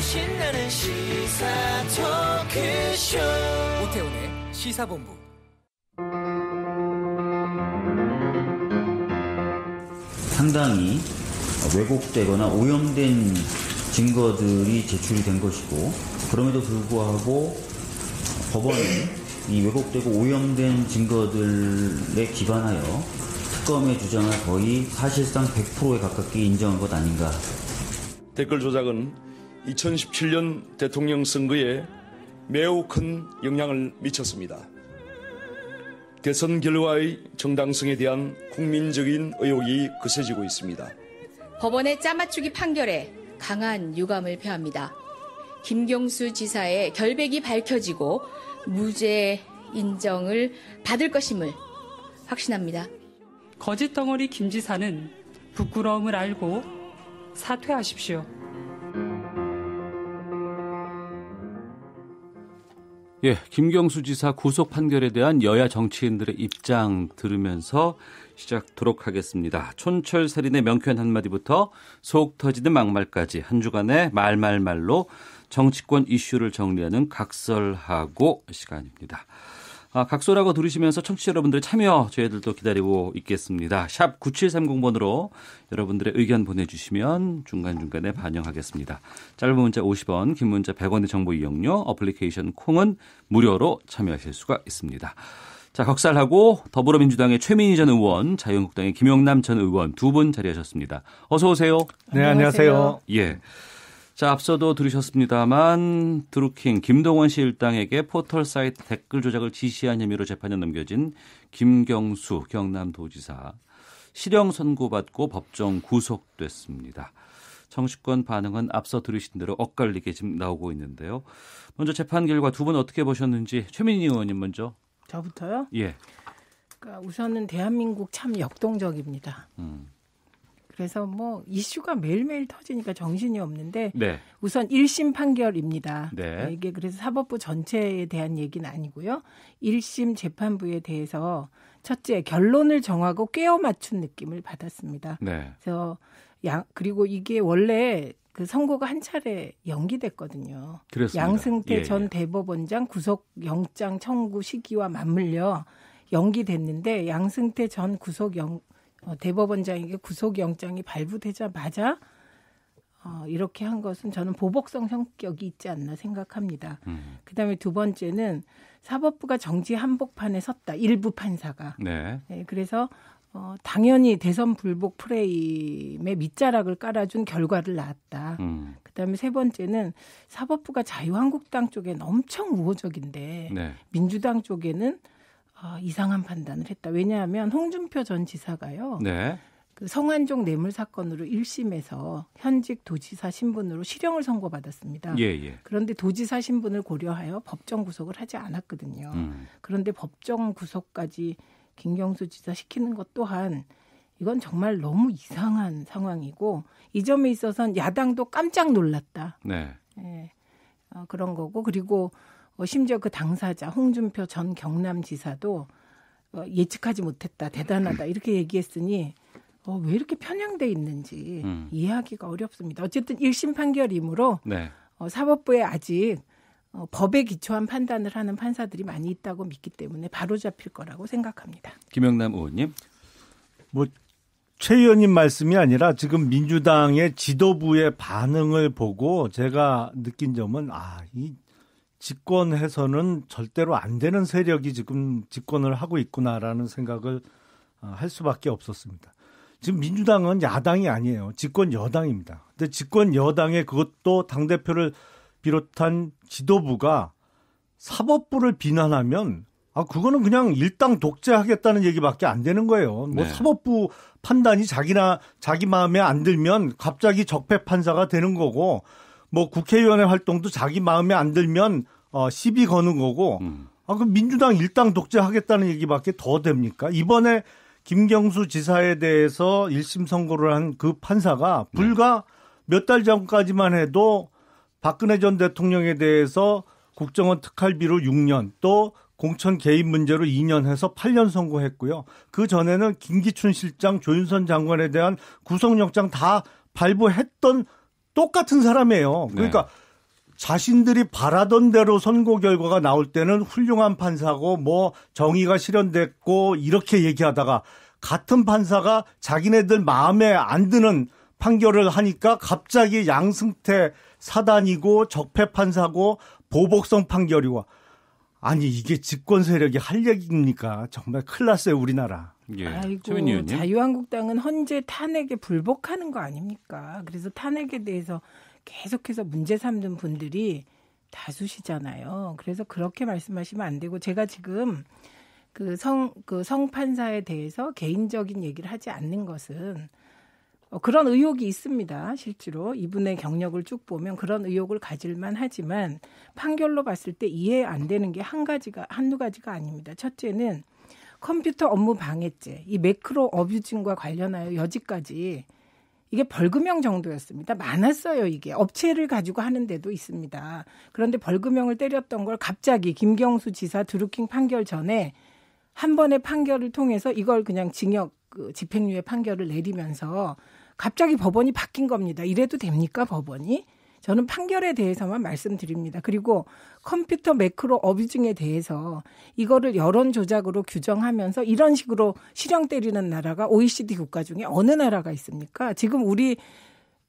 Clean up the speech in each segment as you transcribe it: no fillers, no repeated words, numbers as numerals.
신나는 시사 토크쇼 오태훈의 시사본부. 상당히 왜곡되거나 오염된 증거들이 제출이 된 것이고, 그럼에도 불구하고 법원은 이 왜곡되고 오염된 증거들에 기반하여 특검의 주장을 거의 사실상 100%에 가깝게 인정한 것 아닌가. 댓글 조작은 2017년 대통령 선거에 매우 큰 영향을 미쳤습니다. 대선 결과의 정당성에 대한 국민적인 의혹이 거세지고 있습니다. 법원의 짜맞추기 판결에 강한 유감을 표합니다. 김경수 지사의 결백이 밝혀지고 무죄 인정을 받을 것임을 확신합니다. 거짓 덩어리 김 지사는 부끄러움을 알고 사퇴하십시오. 예, 김경수 지사 구속 판결에 대한 여야 정치인들의 입장 들으면서 시작하도록 하겠습니다. 촌철살인의 명쾌한 한마디부터 속 터지는 막말까지 한 주간의 말말말로 정치권 이슈를 정리하는 각설하고 시간입니다. 각설하고 들으시면서 청취자 여러분들의 참여 저희들도 기다리고 있겠습니다. 샵 9730번으로 여러분들의 의견 보내주시면 중간중간에 반영하겠습니다. 짧은 문자 50원, 긴 문자 100원의 정보 이용료, 어플리케이션 콩은 무료로 참여하실 수가 있습니다. 자, 각설하고 더불어민주당의 최민희 전 의원, 자유한국당의 김영남 전 의원 두 분 자리하셨습니다. 어서 오세요. 네, 안녕하세요. 예. 자, 앞서도 들으셨습니다만 드루킹 김동원 씨 일당에게 포털 사이트 댓글 조작을 지시한 혐의로 재판에 넘겨진 김경수 경남도지사 실형 선고받고 법정 구속됐습니다. 정치권 반응은 앞서 들으신 대로 엇갈리게 지금 나오고 있는데요. 먼저 재판 결과 두 분 어떻게 보셨는지 최민희 의원님 먼저. 저부터요? 예. 그러니까 우선은 대한민국 참 역동적입니다. 그래서 뭐 이슈가 매일매일 터지니까 정신이 없는데 네. 우선 1심 판결입니다. 네. 이게 그래서 사법부 전체에 대한 얘기는 아니고요. 1심 재판부에 대해서 첫째 결론을 정하고 꿰어 맞춘 느낌을 받았습니다. 네. 그래서 그리고 이게 원래 그 선고가 한 차례 연기됐거든요. 그렇습니다. 양승태 전 대법원장 구속영장 청구 시기와 맞물려 연기됐는데 양승태 전 대법원장에게 구속영장이 발부되자마자 이렇게 한 것은 저는 보복성 성격이 있지 않나 생각합니다. 그다음에 두 번째는 사법부가 정치 한복판에 섰다. 일부 판사가. 네. 네, 그래서 당연히 대선 불복 프레임에 밑자락을 깔아준 결과를 낳았다. 그다음에 세 번째는 사법부가 자유한국당 쪽에는 엄청 우호적인데 네. 민주당 쪽에는 이상한 판단을 했다. 왜냐하면 홍준표 전 지사가요. 네. 그 성완종 뇌물 사건으로 1심에서 현직 도지사 신분으로 실형을 선고받았습니다. 예. 그런데 도지사 신분을 고려하여 법정 구속을 하지 않았거든요. 그런데 법정 구속까지 김경수 지사 시키는 것 또한 이건 정말 너무 이상한 상황이고 이 점에 있어서는 야당도 깜짝 놀랐다. 네. 네. 그런 거고 그리고 심지어 그 당사자 홍준표 전 경남지사도 예측하지 못했다. 대단하다. 이렇게 얘기했으니 왜 이렇게 편향돼 있는지 이해하기가 어렵습니다. 어쨌든 1심 판결이므로 네. 사법부에 아직 법에 기초한 판단을 하는 판사들이 많이 있다고 믿기 때문에 바로잡힐 거라고 생각합니다. 김영남 의원님. 최 의원님 말씀이 아니라 지금 민주당의 지도부의 반응을 보고 제가 느낀 점은 이 집권해서는 절대로 안 되는 세력이 지금 집권을 하고 있구나라는 생각을 할 수밖에 없었습니다. 지금 민주당은 야당이 아니에요. 집권 여당입니다. 근데 집권 여당의 그것도 당대표를 비롯한 지도부가 사법부를 비난하면 그거는 그냥 일당 독재하겠다는 얘기밖에 안 되는 거예요. 네. 사법부 판단이 자기 마음에 안 들면 갑자기 적폐 판사가 되는 거고 국회의원의 활동도 자기 마음에 안 들면 시비 거는 거고 그럼 민주당 일당 독재하겠다는 얘기밖에 더 됩니까? 이번에 김경수 지사에 대해서 1심 선고를 한 그 판사가 불과 몇 달 전까지만 해도 박근혜 전 대통령에 대해서 국정원 특활비로 6년 또 공천 개입 문제로 2년 해서 8년 선고했고요. 그 전에는 김기춘 실장, 조윤선 장관에 대한 구속영장 다 발부했던 똑같은 사람이에요. 그러니까 자신들이 바라던 대로 선고 결과가 나올 때는 훌륭한 판사고 뭐 정의가 실현됐고 이렇게 얘기하다가 같은 판사가 자기네들 마음에 안 드는 판결을 하니까 갑자기 양승태 사단이고 적폐 판사고 보복성 판결이고 아니 이게 집권 세력이 할 얘기입니까? 정말 큰일 났어요 우리나라. 예. 아이고 자유한국당은 헌재 탄핵에 불복하는 거 아닙니까? 그래서 탄핵에 대해서 계속해서 문제 삼는 분들이 다수시잖아요. 그래서 그렇게 말씀하시면 안 되고 제가 지금 성 판사에 대해서 개인적인 얘기를 하지 않는 것은 그런 의혹이 있습니다. 실제로 이분의 경력을 쭉 보면 그런 의혹을 가질만 하지만 판결로 봤을 때 이해 안 되는 게 한두 가지가 아닙니다. 첫째는 컴퓨터 업무 방해죄, 이 매크로 어뷰징과 관련하여 여지까지 이게 벌금형 정도였습니다. 많았어요, 이게. 업체를 가지고 하는 데도 있습니다. 그런데 벌금형을 때렸던 걸 갑자기 김경수 지사 드루킹 판결 전에 한 번의 판결을 통해서 이걸 그냥 징역 집행유예 판결을 내리면서 갑자기 법원이 바뀐 겁니다. 이래도 됩니까, 법원이? 저는 판결에 대해서만 말씀드립니다. 그리고 컴퓨터 매크로 어뷰징에 대해서 이거를 여론 조작으로 규정하면서 이런 식으로 실형 때리는 나라가 OECD 국가 중에 어느 나라가 있습니까? 지금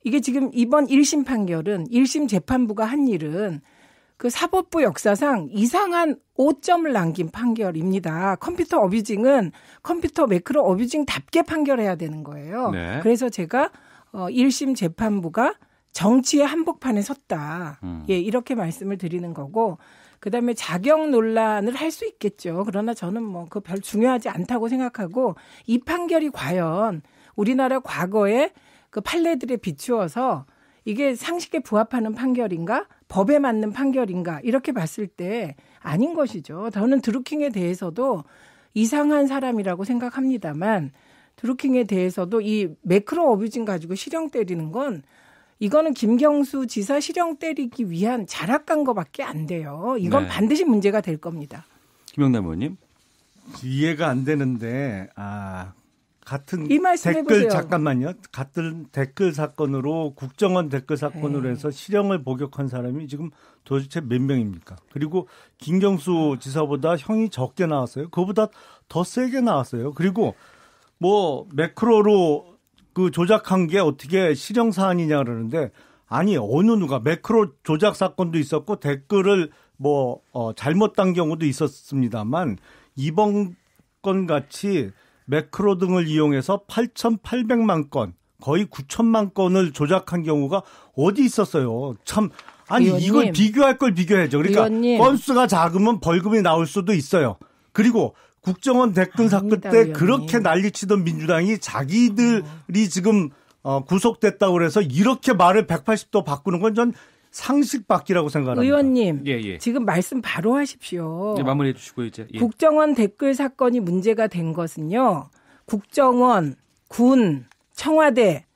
이게 지금 이번 1심 판결은 1심 재판부가 한 일은 그 사법부 역사상 이상한 5점을 남긴 판결입니다. 컴퓨터 어뷰징은 컴퓨터 매크로 어뷰징답게 판결해야 되는 거예요. 네. 그래서 제가 1심 재판부가 정치의 한복판에 섰다. 예, 이렇게 말씀을 드리는 거고, 그다음에 자격 논란을 할 수 있겠죠. 그러나 저는 뭐 그 별 중요하지 않다고 생각하고 이 판결이 과연 우리나라 과거의 그 판례들에 비추어서 이게 상식에 부합하는 판결인가? 법에 맞는 판결인가? 이렇게 봤을 때 아닌 것이죠. 저는 드루킹에 대해서도 이상한 사람이라고 생각합니다만 드루킹에 대해서도 이 매크로 어뷰징 가지고 실형 때리는 건 이거는 김경수 지사 실형 때리기 위한 자락간 거밖에 안 돼요. 이건 반드시 문제가 될 겁니다. 김영남 의원님. 이해가 안 되는데 같은 이 말씀 댓글 해보세요. 잠깐만요. 같은 댓글 사건으로 국정원 댓글 사건으로 해서 실형을 복역한 사람이 지금 도대체 몇 명입니까? 그리고 김경수 지사보다 형이 적게 나왔어요. 그거보다 더 세게 나왔어요. 그리고 뭐 매크로로 그 조작한 게 어떻게 실형 사안이냐 그러는데 아니 어느 누가 매크로 조작 사건도 있었고 댓글을 잘못 단 경우도 있었습니다만 이번 건 같이 매크로 등을 이용해서 8,800만 건, 거의 9천만 건을 조작한 경우가 어디 있었어요. 참 아니 의원님, 이걸 비교할 걸 비교해야죠. 그러니까 의원님. 건수가 작으면 벌금이 나올 수도 있어요. 그리고 국정원 댓글 사건 때 의원님. 그렇게 난리치던 민주당이 자기들이 지금 구속됐다고 그래서 이렇게 말을 180도 바꾸는 건 전 상식 밖이라고 생각합니다. 의원님, 지금 말씀 바로 하십시오. 마무리해 주시고 이제. 국정원 댓글 사건이 문제가 된 것은요. 국정원, 군, 청와대,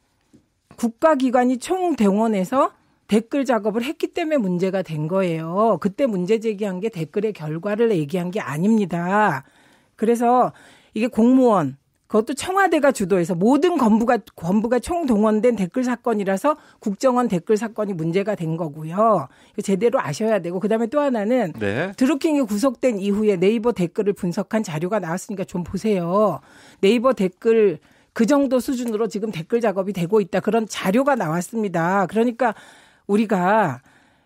국가기관이 총동원해서 댓글 작업을 했기 때문에 문제가 된 거예요. 그때 문제 제기한 게 댓글의 결과를 얘기한 게 아닙니다. 그래서 이게 공무원, 그것도 청와대가 주도해서 모든 건부가 총동원된 댓글 사건이라서 국정원 댓글 사건이 문제가 된 거고요. 제대로 아셔야 되고 그다음에 또 하나는 드루킹이 구속된 이후에 네이버 댓글을 분석한 자료가 나왔으니까 좀 보세요. 네이버 댓글 그 정도 수준으로 지금 댓글 작업이 되고 있다. 그런 자료가 나왔습니다. 그러니까 우리가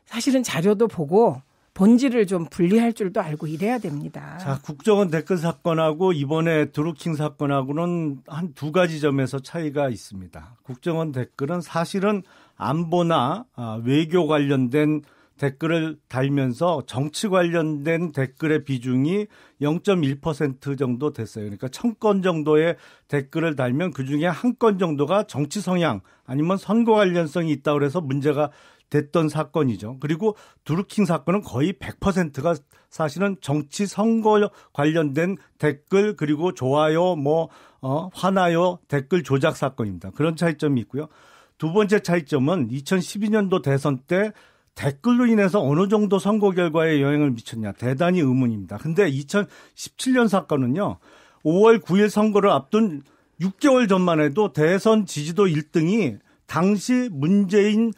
사실은 자료도 보고 본질을 좀 분리할 줄도 알고 이래야 됩니다. 자, 국정원 댓글 사건하고 이번에 드루킹 사건하고는 한 두 가지 점에서 차이가 있습니다. 국정원 댓글은 사실은 안보나 외교 관련된 댓글을 달면서 정치 관련된 댓글의 비중이 0.1% 정도 됐어요. 그러니까 1000건 정도의 댓글을 달면 그중에 한 건 정도가 정치 성향 아니면 선거 관련성이 있다고 해서 문제가 됐던 사건이죠. 그리고 드루킹 사건은 거의 100%가 사실은 정치 선거 관련된 댓글 그리고 좋아요 화나요 댓글 조작 사건입니다. 그런 차이점이 있고요. 두 번째 차이점은 2012년도 대선 때 댓글로 인해서 어느 정도 선거 결과에 영향을 미쳤냐 대단히 의문입니다. 근데 2017년 사건은요. 5월 9일 선거를 앞둔 6개월 전만 해도 대선 지지도 1등이 당시 문재인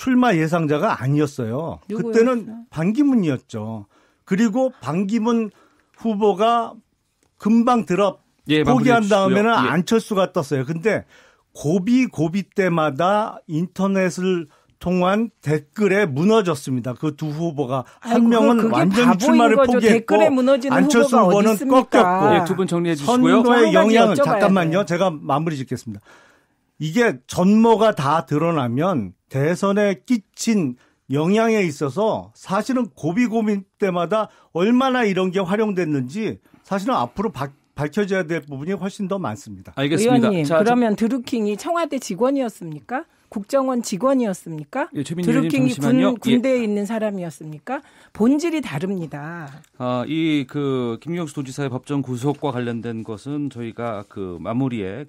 출마 예상자가 아니었어요. 누구였어요? 그때는 반기문이었죠. 그리고 반기문 후보가 금방 포기한 다음에는 안철수가 떴어요. 근데 고비 때마다 인터넷을 통한 댓글에 무너졌습니다. 그 두 후보가 한 명은 완전히 출마를 포기했고 안철수 후보는 꺾였고 네, 두 분 정리해 주시고요. 선거의 영향은 잠깐만요. 제가 마무리 짓겠습니다. 이게 전모가 다 드러나면 대선에 끼친 영향에 있어서 사실은 고비 때마다 얼마나 이런 게 활용됐는지 사실은 앞으로 밝혀져야 될 부분이 훨씬 더 많습니다. 알겠습니다. 의원님, 그러면 드루킹이 청와대 직원이었습니까? 국정원 직원이었습니까? 예, 드루킹이 군대에 있는 사람이었습니까? 본질이 다릅니다. 김경수 도지사의 법정 구속과 관련된 것은 저희가 마무리에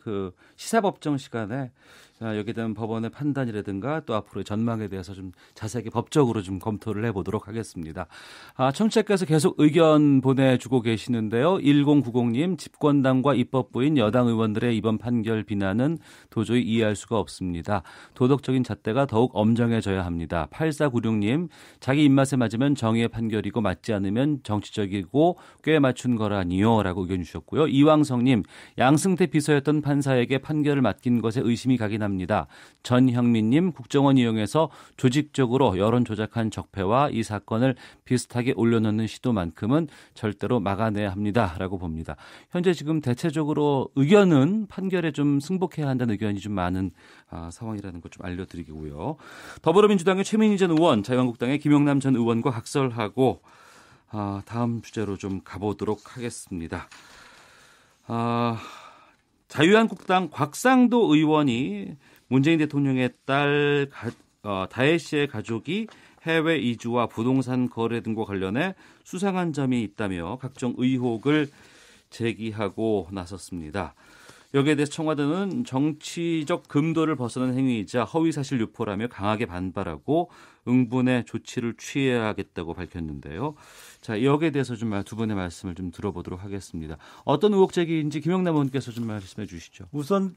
시사법정 시간에 여기에 대한 법원의 판단이라든가 또 앞으로의 전망에 대해서 좀 자세하게 법적으로 좀 검토를 해보도록 하겠습니다. 청취자께서 계속 의견 보내주고 계시는데요. 1090님, 집권당과 입법부인 여당 의원들의 이번 판결 비난은 도저히 이해할 수가 없습니다. 도덕적인 잣대가 더욱 엄정해져야 합니다. 8496님, 자기 입맛에 맞으면 정의의 판결이고 맞지 않으면 정치적이고 꽤 맞춘 거라니요 라고 의견 주셨고요. 이왕성님, 양승태 비서였던 판사에게 판결을 맡긴 것에 의심이 가긴 합니다. 전형민님, 국정원 이용해서 조직적으로 여론 조작한 적폐와 이 사건을 비슷하게 올려놓는 시도만큼은 절대로 막아내야 합니다라고 봅니다. 현재 지금 대체적으로 의견은 판결에 좀 승복해야 한다는 의견이 좀 많은 상황이라는 것 좀 알려드리고요. 더불어민주당의 최민희 전 의원, 자유한국당의 김영남 전 의원과 각설하고 다음 주제로 좀 가보도록 하겠습니다. 자유한국당 곽상도 의원이 문재인 대통령의 딸 다혜 씨의 가족이 해외 이주와 부동산 거래 등과 관련해 수상한 점이 있다며 각종 의혹을 제기하고 나섰습니다. 여기에 대해서 청와대는 정치적 금도를 벗어난 행위이자 허위사실 유포라며 강하게 반발하고 응분의 조치를 취해야겠다고 밝혔는데요. 자, 여기에 대해서 좀 두 분의 말씀을 좀 들어보도록 하겠습니다. 어떤 의혹 제기인지 김영남 의원께서 좀 말씀해 주시죠. 우선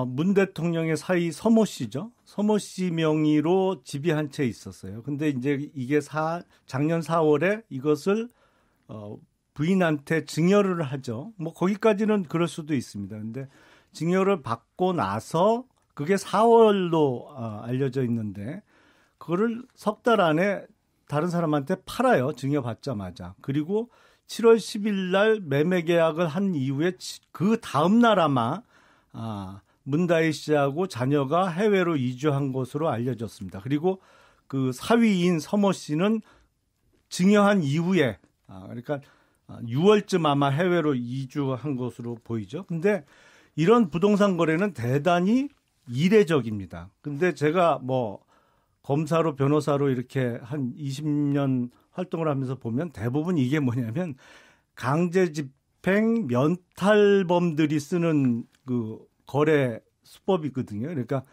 문 대통령의 사위 서모 씨죠. 서모 씨 명의로 집이 한 채 있었어요. 근데 이제 이게 작년 4월에 이것을 부인한테 증여를 하죠. 뭐 거기까지는 그럴 수도 있습니다. 근데 증여를 받고 나서 그게 4월로 알려져 있는데 그거를 석 달 안에 다른 사람한테 팔아요. 증여받자마자. 그리고 7월 10일 날 매매 계약을 한 이후에 그 다음 날 아마 문다혜 씨하고 자녀가 해외로 이주한 것으로 알려졌습니다. 그리고 그 사위인 서모 씨는 증여한 이후에 그러니까 6월쯤 아마 해외로 이주한 것으로 보이죠. 근데 이런 부동산 거래는 대단히 이례적입니다. 근데 제가 검사로 변호사로 이렇게 한 20년 활동을 하면서 보면 대부분 이게 뭐냐면 강제 집행 면탈범들이 쓰는 그 거래 수법이거든요. 그러니까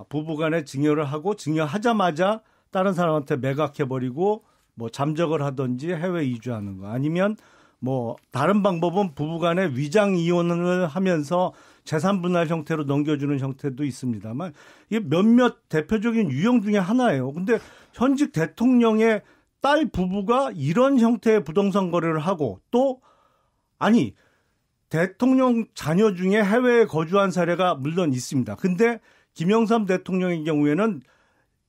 부부간에 증여를 하고 증여하자마자 다른 사람한테 매각해버리고 잠적을 하든지 해외 이주하는 거 아니면 다른 방법은 부부간에 위장 이혼을 하면서 재산 분할 형태로 넘겨주는 형태도 있습니다만 이게 몇몇 대표적인 유형 중에 하나예요. 근데 현직 대통령의 딸 부부가 이런 형태의 부동산 거래를 하고 또 대통령 자녀 중에 해외에 거주한 사례가 물론 있습니다. 근데 김영삼 대통령의 경우에는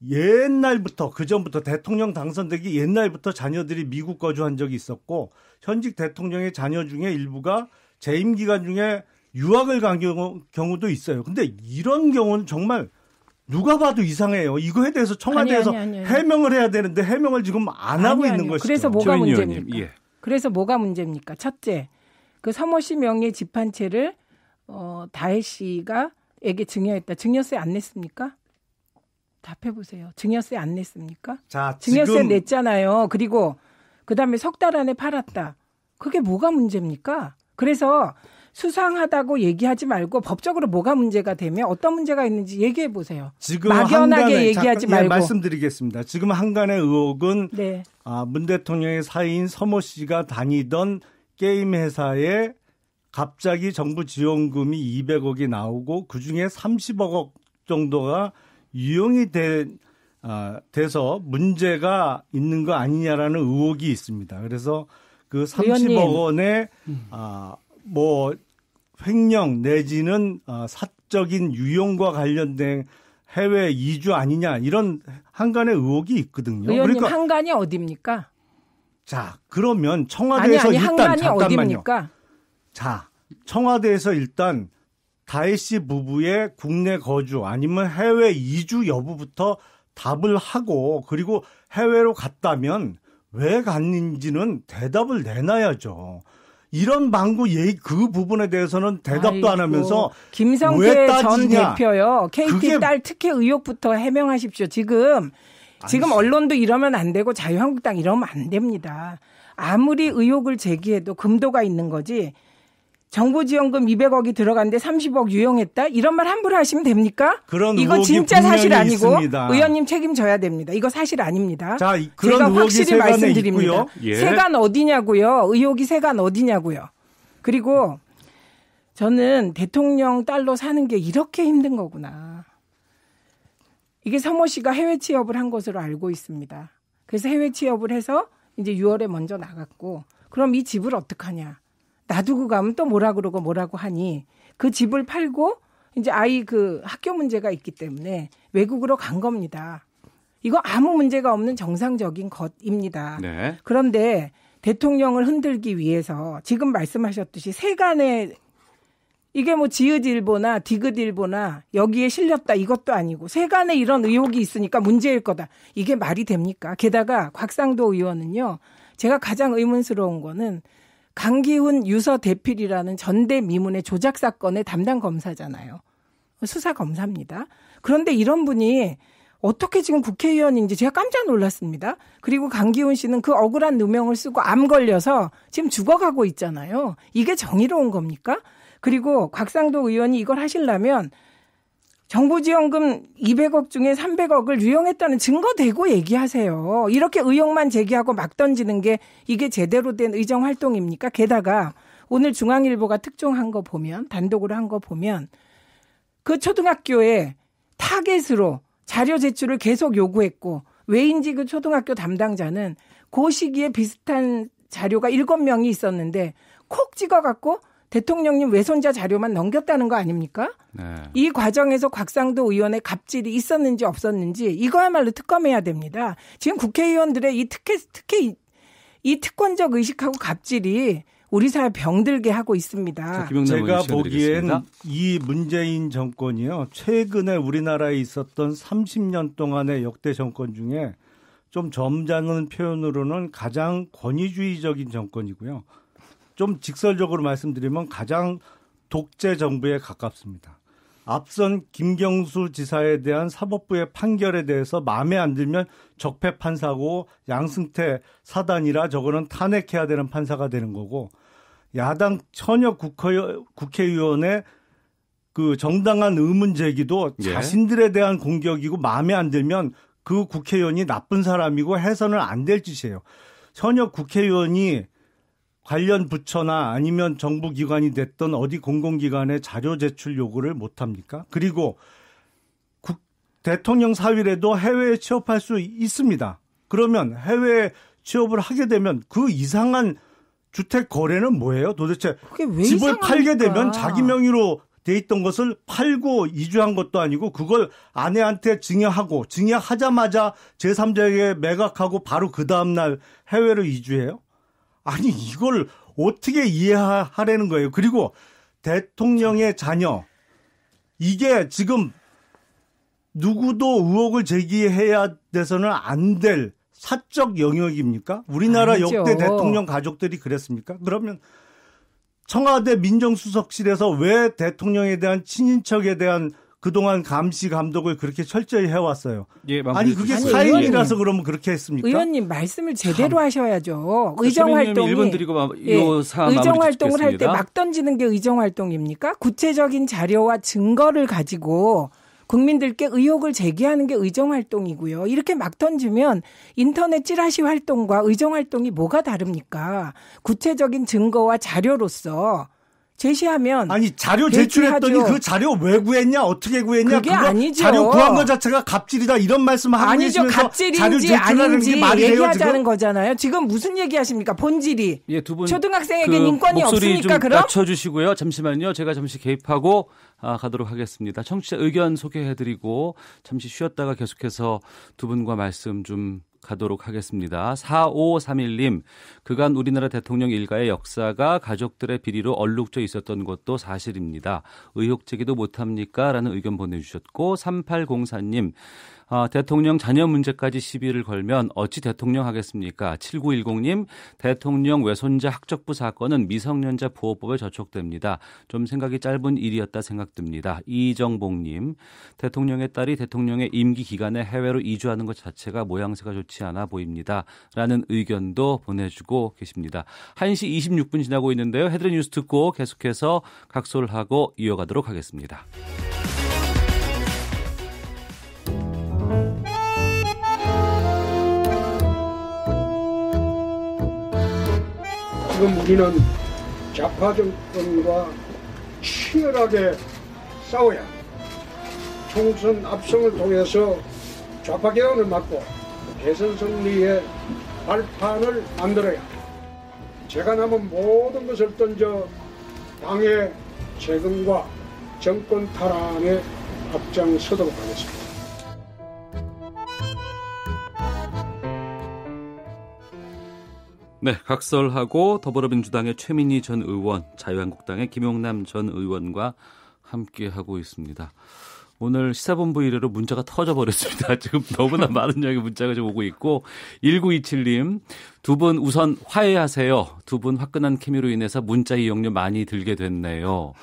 옛날부터 그전부터 대통령 당선되기 옛날부터 자녀들이 미국 거주한 적이 있었고 현직 대통령의 자녀 중에 일부가 재임 기간 중에 유학을 간 경우도 있어요. 근데 이런 경우는 정말 누가 봐도 이상해요. 이거에 대해서 청와대에서 해명을 해야 되는데 해명을 지금 안 하고 있는 것이죠. 그래서 뭐가 문제입니까? 예. 그래서 뭐가 문제입니까? 첫째, 그 서모 씨 명의 집 한 채를 다혜 씨가에게 증여했다. 증여세 안 냈습니까? 답해보세요. 증여세 안 냈습니까? 자, 증여세 지금 냈잖아요. 그리고 그다음에 석 달 안에 팔았다. 그게 뭐가 문제입니까? 그래서 수상하다고 얘기하지 말고 법적으로 뭐가 문제가 되면 어떤 문제가 있는지 얘기해 보세요. 지금 막연하게 얘기하지 말고. 말씀드리겠습니다. 지금 한간의 의혹은 문 대통령의 사이인 서모 씨가 다니던 게임 회사에 갑자기 정부 지원금이 200억이 나오고 그중에 30억 정도가 유용이 된 돼서 문제가 있는 거 아니냐라는 의혹이 있습니다. 그래서 그 30억 원의 뭐 횡령 내지는 사적인 유용과 관련된 해외 이주 아니냐 이런 한간의 의혹이 있거든요. 의원님 그러니까 한간이 어디입니까? 자, 그러면 청와대에서 아니, 일단 한간이 잠깐만요. 어디입니까? 자, 청와대에서 일단 다혜 씨 부부의 국내 거주 아니면 해외 이주 여부부터 답을 하고 그리고 해외로 갔다면 왜 갔는지는 대답을 내놔야죠. 이런 방구 그 부분에 대해서는 대답도 안 하면서 김성태 전 대표요. KT 딸 특혜 의혹부터 해명하십시오. 지금 언론도 이러면 안 되고 자유한국당 이러면 안 됩니다. 아무리 의혹을 제기해도 금도가 있는 거지. 정부지원금 200억이 들어갔는데 30억 유용했다? 이런 말 함부로 하시면 됩니까? 그런 이거 진짜 사실 아니고 있습니다. 의원님 책임져야 됩니다. 이거 사실 아닙니다. 자, 그런 제가 확실히 말씀드립니다. 예. 세간 어디냐고요? 의혹이 세간 어디냐고요? 그리고 저는 대통령 딸로 사는 게 이렇게 힘든 거구나. 이게 서모 씨가 해외 취업을 한 것으로 알고 있습니다. 그래서 해외 취업을 해서 이제 6월에 먼저 나갔고 그럼 이 집을 어떡하냐. 놔두고 가면 또 뭐라고 하니 그 집을 팔고 이제 아이 그 학교 문제가 있기 때문에 외국으로 간 겁니다. 이거 아무 문제가 없는 정상적인 것입니다. 네. 그런데 대통령을 흔들기 위해서 지금 말씀하셨듯이 세간에 이게 뭐 지읒일보나 디귿일보나 여기에 실렸다 이것도 아니고 세간에 이런 의혹이 있으니까 문제일 거다. 이게 말이 됩니까? 게다가 곽상도 의원은요. 제가 가장 의문스러운 거는 강기훈 유서 대필이라는 전대미문의 조작 사건의 담당 검사잖아요. 수사 검사입니다. 그런데 이런 분이 어떻게 지금 국회의원인지 제가 깜짝 놀랐습니다. 그리고 강기훈 씨는 그 억울한 누명을 쓰고 암 걸려서 지금 죽어가고 있잖아요. 이게 정의로운 겁니까? 그리고 곽상도 의원이 이걸 하시려면 정부지원금 200억 중에 300억을 유용했다는 증거 대고 얘기하세요. 이렇게 의혹만 제기하고 막 던지는 게 이게 제대로 된 의정활동입니까? 게다가 오늘 중앙일보가 특종한 거 보면 단독으로 한 거 보면 그 초등학교에 타겟으로 자료 제출을 계속 요구했고 왜인지 그 초등학교 담당자는 그 시기에 비슷한 자료가 7명이 있었는데 콕 찍어갖고 대통령님 외손자 자료만 넘겼다는 거 아닙니까? 네. 이 과정에서 곽상도 의원의 갑질이 있었는지 없었는지 이거야말로 특검해야 됩니다. 지금 국회의원들의 이 특권적 의식하고 갑질이 우리 사회 병들게 하고 있습니다. 자, 제가 보기엔 이 문재인 정권이요. 최근에 우리나라에 있었던 30년 동안의 역대 정권 중에 좀 점잖은 표현으로는 가장 권위주의적인 정권이고요. 좀 직설적으로 말씀드리면 가장 독재 정부에 가깝습니다. 앞선 김경수 지사에 대한 사법부의 판결에 대해서 마음에 안 들면 적폐 판사고 양승태 사단이라 저거는 탄핵해야 되는 판사가 되는 거고 야당 현역 국회의원의 그 정당한 의문 제기도 자신들에 대한 공격이고 마음에 안 들면 그 국회의원이 나쁜 사람이고 해서는 안 될 짓이에요. 현역 국회의원이 관련 부처나 아니면 정부기관이 됐던 어디 공공기관에 자료 제출 요구를 못합니까? 그리고 대통령 사위라도 해외에 취업할 수 있습니다. 그러면 해외에 취업을 하게 되면 그 이상한 주택 거래는 뭐예요? 도대체 집을 팔게 되면 자기 명의로 돼 있던 것을 팔고 이주한 것도 아니고 그걸 아내한테 증여하고 증여하자마자 제3자에게 매각하고 바로 그 다음날 해외로 이주해요? 아니 이걸 어떻게 이해하라는 거예요. 그리고 대통령의 자녀 이게 지금 누구도 의혹을 제기해야 돼서는 안 될 사적 영역입니까? 우리나라 아니죠. 역대 대통령 가족들이 그랬습니까? 그러면 청와대 민정수석실에서 왜 대통령에 대한 친인척에 대한 그동안 감시 감독을 그렇게 철저히 해왔어요. 예, 아니 그게 사인이라서 그러면 그렇게 했습니까? 의원님 말씀을 제대로 하셔야죠. 의정활동이 1분 드리고 의정활동을 할 때 막 던지는 게 의정활동입니까? 구체적인 자료와 증거를 가지고 국민들께 의혹을 제기하는 게 의정활동이고요. 이렇게 막 던지면 인터넷 찌라시 활동과 의정활동이 뭐가 다릅니까? 구체적인 증거와 자료로서 제시하면 아니 자료 제출했더니 배치하죠. 그 자료 왜 구했냐 어떻게 구했냐 그게 아니죠. 자료 구한 것 자체가 갑질이다 이런 말씀하고 아니죠. 계시면서 갑질인지 자료 제출하는 아닌지 게 말이 돼요 얘기하자는 지금? 거잖아요. 지금 무슨 얘기하십니까? 본질이. 예, 두 분 초등학생에게 인권이 목소리 없습니까? 좀 그럼? 낮춰주시고요. 잠시만요. 제가 잠시 개입하고 가도록 하겠습니다. 청취자 의견 소개해드리고 잠시 쉬었다가 계속해서 두 분과 말씀 좀 가도록 하겠습니다. 4531님, 그간 우리나라 대통령 일가의 역사가 가족들의 비리로 얼룩져 있었던 것도 사실입니다. 의혹 제기도 못합니까? 라는 의견 보내주셨고, 3804님, 대통령 자녀 문제까지 시비를 걸면 어찌 대통령 하겠습니까? 7910님, 대통령 외손자 학적부 사건은 미성년자 보호법에 저촉됩니다. 좀 생각이 짧은 일이었다 생각됩니다. 이정복님, 대통령의 딸이 대통령의 임기 기간에 해외로 이주하는 것 자체가 모양새가 좋지 않아 보입니다. 라는 의견도 보내주고 계십니다. 1시 26분 지나고 있는데요. 헤드라인 뉴스 듣고 계속해서 각설하고 이어가도록 하겠습니다. 지금 우리는 좌파 정권과 치열하게 싸워야 총선 압승을 통해서 좌파 개헌을 막고 대선 승리의 발판을 만들어야 제가 남은 모든 것을 던져 당의 재건과 정권 탈환에 앞장서도록 하겠습니다. 네, 각설하고 더불어민주당의 최민희 전 의원, 자유한국당의 김용남 전 의원과 함께하고 있습니다. 오늘 시사본부 이래로 문자가 터져버렸습니다. 지금 너무나 많은 양의 문자가 좀 오고 있고 1927님, 두 분 우선 화해하세요. 두 분 화끈한 케미로 인해서 문자 이용료 많이 들게 됐네요.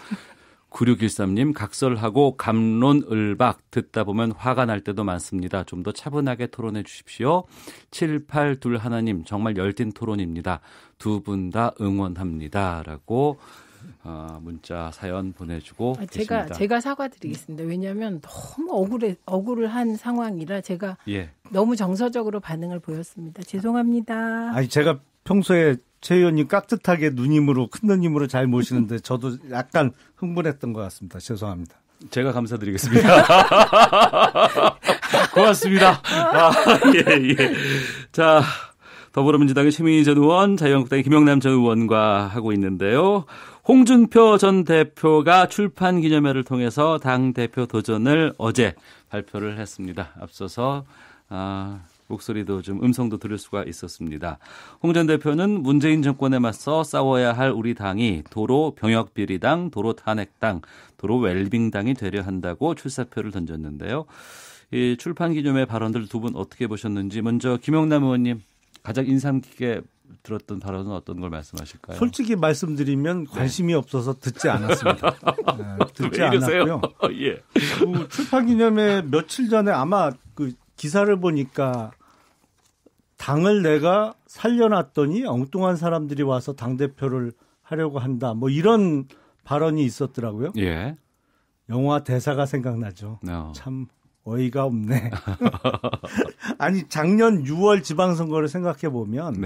9613님, 각설하고 감론을박 듣다 보면 화가 날 때도 많습니다. 좀 더 차분하게 토론해 주십시오. 7821님, 정말 열띤 토론입니다. 두 분 다 응원합니다. 라고 문자 사연 보내주고 계십니다. 제가 사과드리겠습니다. 왜냐하면 너무 억울한 상황이라 제가 너무 정서적으로 반응을 보였습니다. 죄송합니다. 아니 제가 평소에 최 의원님 깍듯하게 누님으로 큰 누님으로 잘 모시는데 저도 약간 흥분했던 것 같습니다. 죄송합니다. 제가 감사드리겠습니다. 고맙습니다. 예. 자, 더불어민주당의 최민희 전 의원, 자유한국당의 김용남 전 의원과 하고 있는데요. 홍준표 전 대표가 출판 기념회를 통해서 당대표 도전을 어제 발표를 했습니다. 앞서서 목소리도 좀 음성도 들을 수가 있었습니다. 홍 전 대표는 문재인 정권에 맞서 싸워야 할 우리 당이 도로 병역비리당, 도로 탄핵당, 도로 웰빙당이 되려 한다고 출사표를 던졌는데요. 이 출판 기념회 발언들 두 분 어떻게 보셨는지 먼저 김용남 의원님 가장 인상 깊게 들었던 발언은 어떤 걸 말씀하실까요? 솔직히 말씀드리면 관심이 없어서 듣지 않았습니다. 듣지 않았고요. 예. 그 출판 기념회 며칠 전에 아마 그 기사를 보니까 당을 내가 살려놨더니 엉뚱한 사람들이 와서 당대표를 하려고 한다. 뭐 이런 발언이 있었더라고요. 예. 영화 대사가 생각나죠. 참 어이가 없네. 아니 작년 6월 지방선거를 생각해 보면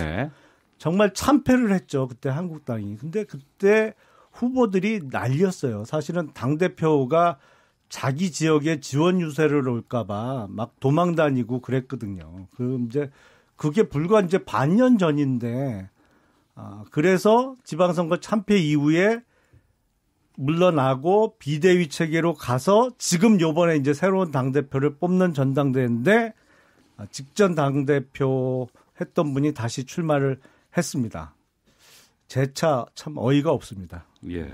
정말 참패를 했죠. 그때 한국당이. 근데 그때 후보들이 난리였어요. 사실은 당대표가 자기 지역에 지원 유세를 올까봐 막 도망 다니고 그랬거든요. 그게 불과 이제 반년 전인데, 그래서 지방선거 참패 이후에 물러나고 비대위 체계로 가서 지금 요번에 이제 새로운 당대표를 뽑는 전당대회인데, 직전 당대표 했던 분이 다시 출마를 했습니다. 재차 참 어이가 없습니다. 예.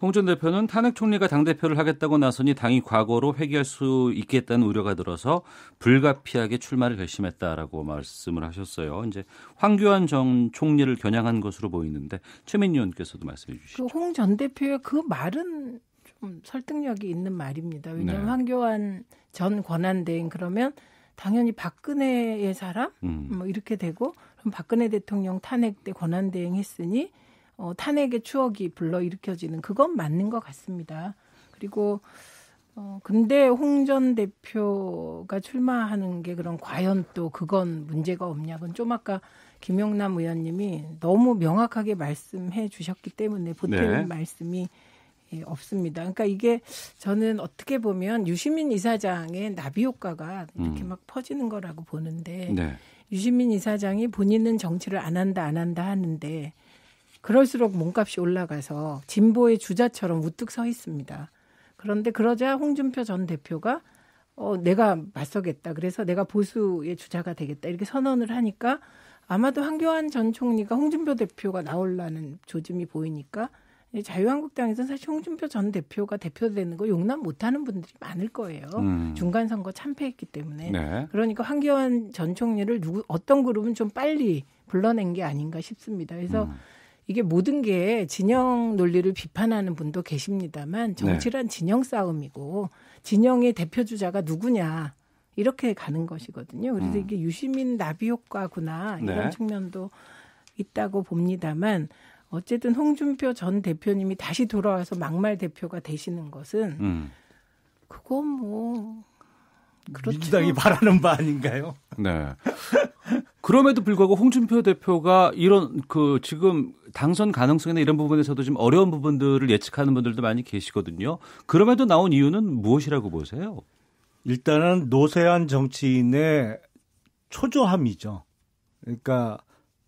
홍 전 대표는 탄핵 총리가 당대표를 하겠다고 나서니 당이 과거로 회귀할 수 있겠다는 우려가 들어서 불가피하게 출마를 결심했다라고 말씀을 하셨어요. 이제 황교안 전 총리를 겨냥한 것으로 보이는데 최민희 의원께서도 말씀해 주시죠. 홍 전 대표의 그 말은 좀 설득력이 있는 말입니다. 왜냐하면 황교안 전 권한대행 그러면 당연히 박근혜의 사람 뭐 이렇게 되고 그럼 박근혜 대통령 탄핵 때 권한대행 했으니 탄핵의 추억이 불러일으켜지는 그건 맞는 것 같습니다. 그리고 근데 홍 전 대표가 출마하는 게 그럼 과연 또 그건 문제가 없냐. 그건 좀 아까 김용남 의원님이 너무 명확하게 말씀해 주셨기 때문에 보태는 말씀이 없습니다. 그러니까 이게 저는 어떻게 보면 유시민 이사장의 나비 효과가 이렇게 막 퍼지는 거라고 보는데 유시민 이사장이 본인은 정치를 안 한다 하는데 그럴수록 몸값이 올라가서 진보의 주자처럼 우뚝 서 있습니다. 그런데 그러자 홍준표 전 대표가 내가 맞서겠다. 그래서 내가 보수의 주자가 되겠다. 이렇게 선언을 하니까 아마도 황교안 전 총리가 홍준표 대표가 나오려는 조짐이 보이니까 자유한국당에서는 사실 홍준표 전 대표가 대표되는 거 용납 못하는 분들이 많을 거예요. 중간선거 참패했기 때문에. 그러니까 황교안 전 총리를 어떤 그룹은 좀 빨리 불러낸 게 아닌가 싶습니다. 그래서 이게 모든 게 진영 논리를 비판하는 분도 계십니다만 정치란 진영 싸움이고 진영의 대표 주자가 누구냐 이렇게 가는 것이거든요. 그래서 이게 유시민 나비 효과구나 이런 측면도 있다고 봅니다만 어쨌든 홍준표 전 대표님이 다시 돌아와서 막말 대표가 되시는 것은 그건 뭐 그렇죠. 민주당이 바라는 바 아닌가요? 네. 그럼에도 불구하고 홍준표 대표가 이런 지금 당선 가능성이나 이런 부분에서도 좀 어려운 부분들을 예측하는 분들도 많이 계시거든요. 그럼에도 나온 이유는 무엇이라고 보세요? 일단은 노세한 정치인의 초조함이죠. 그러니까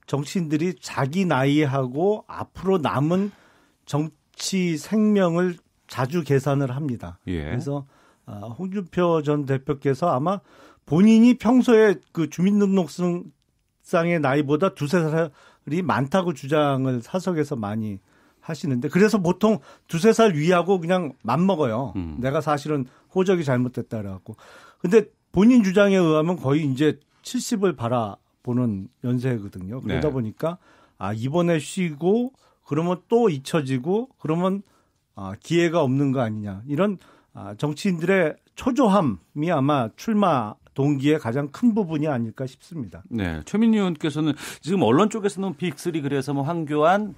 정치인들이 자기 나이하고 앞으로 남은 정치 생명을 자주 계산을 합니다. 그래서 홍준표 전 대표께서 아마 본인이 평소에 그 주민등록상의 나이보다 두세 살이 많다고 주장을 사석에서 많이 하시는데 그래서 보통 두세 살 위하고 그냥 맘먹어요. 내가 사실은 호적이 잘못됐다라고. 근데 본인 주장에 의하면 거의 이제 70을 바라보는 연세거든요. 그러다 보니까 이번에 쉬고 그러면 또 잊혀지고 그러면 기회가 없는 거 아니냐. 이런 정치인들의 초조함이 아마 출마 동기의 가장 큰 부분이 아닐까 싶습니다. 네, 최민희 의원께서는 지금 언론 쪽에서는 빅3 그래서 뭐 황교안,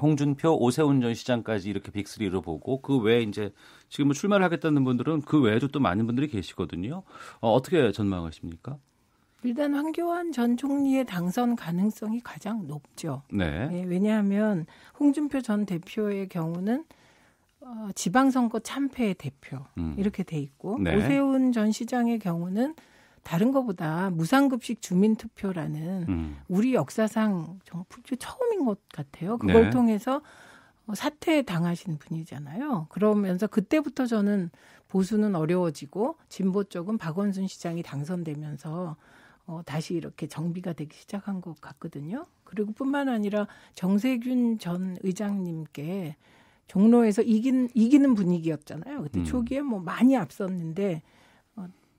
홍준표, 오세훈 전 시장까지 이렇게 빅3로 보고 그 외에 이제 지금 뭐 출마를 하겠다는 분들은 그 외에도 또 많은 분들이 계시거든요. 어떻게 전망하십니까? 일단 황교안 전 총리의 당선 가능성이 가장 높죠. 왜냐하면 홍준표 전 대표의 경우는 지방선거 참패의 대표 이렇게 돼 있고 오세훈 전 시장의 경우는 다른 것보다 무상급식 주민투표라는 우리 역사상 처음인 것 같아요. 그걸 통해서 사퇴 당하신 분이잖아요. 그러면서 그때부터 저는 보수는 어려워지고 진보 쪽은 박원순 시장이 당선되면서 다시 이렇게 정비가 되기 시작한 것 같거든요. 그리고 뿐만 아니라 정세균 전 의장님께 종로에서 이기는 분위기였잖아요. 그때 초기에 뭐 많이 앞섰는데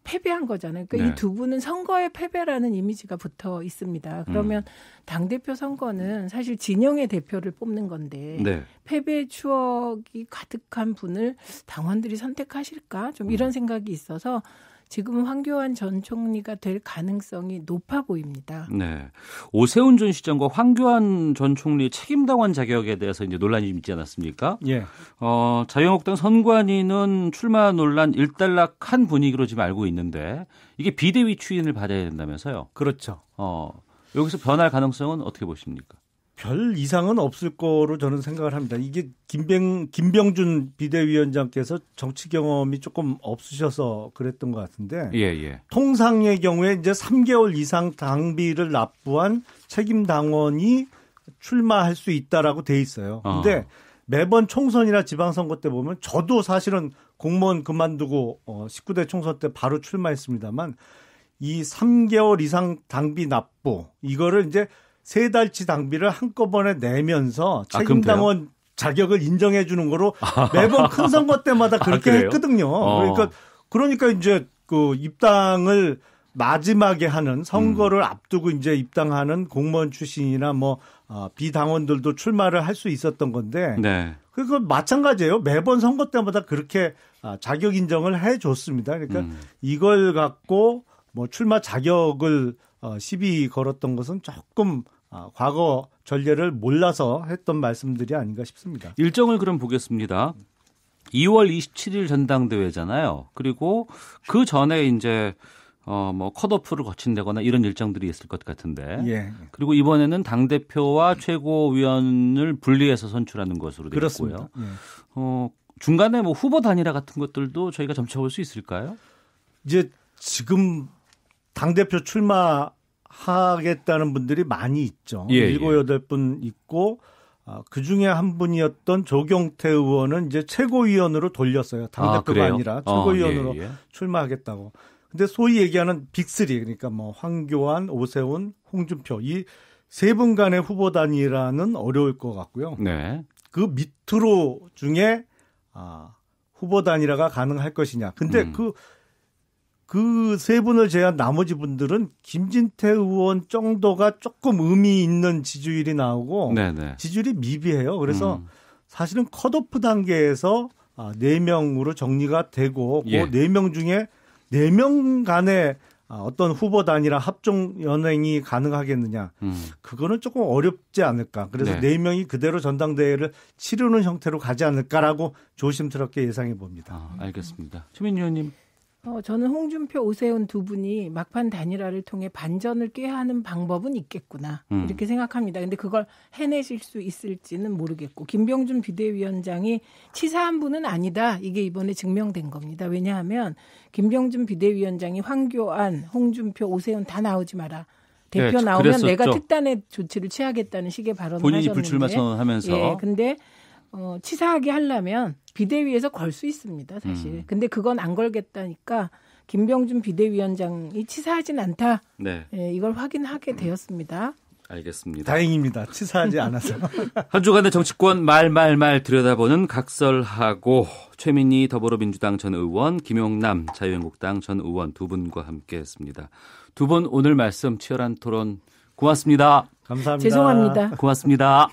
패배한 거잖아요. 그러니까 이 두 분은 선거에 패배라는 이미지가 붙어 있습니다. 그러면 당대표 선거는 사실 진영의 대표를 뽑는 건데 패배의 추억이 가득한 분을 당원들이 선택하실까? 좀 이런 생각이 있어서 지금 황교안 전 총리가 될 가능성이 높아 보입니다. 오세훈 전 시장과 황교안 전 총리의 책임당원 자격에 대해서 이제 논란이 있지 않았습니까? 자유한국당 선관위는 출마 논란 일단락한 분위기로 지금 알고 있는데 이게 비대위 추인을 받아야 된다면서요? 그렇죠. 여기서 변할 가능성은 어떻게 보십니까? 별 이상은 없을 거로 저는 생각을 합니다. 이게 김병준 비대위원장께서 정치 경험이 조금 없으셔서 그랬던 것 같은데 통상의 경우에 이제 3개월 이상 당비를 납부한 책임 당원이 출마할 수 있다라고 돼 있어요. 근데 매번 총선이나 지방선거 때 보면 저도 사실은 공무원 그만두고 19대 총선 때 바로 출마했습니다만 이 3개월 이상 당비 납부 이거를 이제 3달치 당비를 한꺼번에 내면서 책임당원 자격을 인정해 주는 거로 매번 큰 선거 때마다 그렇게 했거든요. 그러니까 이제 그 입당을 마지막에 하는 선거를 앞두고 이제 입당하는 공무원 출신이나 뭐 비당원들도 출마를 할 수 있었던 건데 그거 마찬가지예요. 매번 선거 때마다 그렇게 자격 인정을 해 줬습니다. 그러니까 이걸 갖고 뭐 출마 자격을 시비 걸었던 것은 조금 과거 전례를 몰라서 했던 말씀들이 아닌가 싶습니다. 일정을 그럼 보겠습니다. 2월 27일 전당대회잖아요. 그리고 그 전에 이제 뭐 컷오프를 거친다거나 이런 일정들이 있을 것 같은데. 예. 그리고 이번에는 당 대표와 최고위원을 분리해서 선출하는 것으로 되어 있고요. 예. 중간에 뭐 후보 단일화 같은 것들도 저희가 점쳐볼 수 있을까요? 이제 지금 당 대표 출마하겠다는 분들이 많이 있죠. 7, 8분 있고 그 중에 한 분이었던 조경태 의원은 이제 최고위원으로 돌렸어요. 당 대표가 아니라 최고위원으로 출마하겠다고. 근데 소위 얘기하는 빅3 그러니까 뭐 황교안, 오세훈, 홍준표 이 세 분 간의 후보 단일화는 어려울 것 같고요. 네. 그 밑으로 중에 후보 단일화가 가능할 것이냐. 근데 그 세 분을 제한 나머지 분들은 김진태 의원 정도가 조금 의미 있는 지지율이 나오고 네네. 지지율이 미비해요. 그래서 사실은 컷오프 단계에서 4명으로 정리가 되고 그 4명 중에 4명 간의 어떤 후보 단일화 합종 연행이 가능하겠느냐. 그거는 조금 어렵지 않을까. 그래서 4명이 그대로 전당대회를 치르는 형태로 가지 않을까라고 조심스럽게 예상해 봅니다. 알겠습니다. 최민희 의원님. 저는 홍준표, 오세훈 두 분이 막판 단일화를 통해 반전을 꾀하는 방법은 있겠구나 이렇게 생각합니다. 근데 그걸 해내실 수 있을지는 모르겠고 김병준 비대위원장이 치사한 분은 아니다. 이게 이번에 증명된 겁니다. 왜냐하면 김병준 비대위원장이 황교안, 홍준표, 오세훈 다 나오지 마라. 대표 나오면 그랬었죠. 내가 특단의 조치를 취하겠다는 식의 발언을 본인이 하셨는데. 불출마 선언하면서. 근데 치사하게 하려면 비대위에서 걸 수 있습니다, 사실. 근데 그건 안 걸겠다니까 김병준 비대위원장이 치사하진 않다. 네. 이걸 확인하게 되었습니다. 알겠습니다. 다행입니다. 치사하지 않아서. 한 주간의 정치권 말 들여다보는 각설하고 최민희 더불어민주당 전 의원, 김용남 자유한국당 전 의원 두 분과 함께했습니다. 두 분 오늘 말씀 치열한 토론 고맙습니다. 감사합니다. 죄송합니다. 고맙습니다.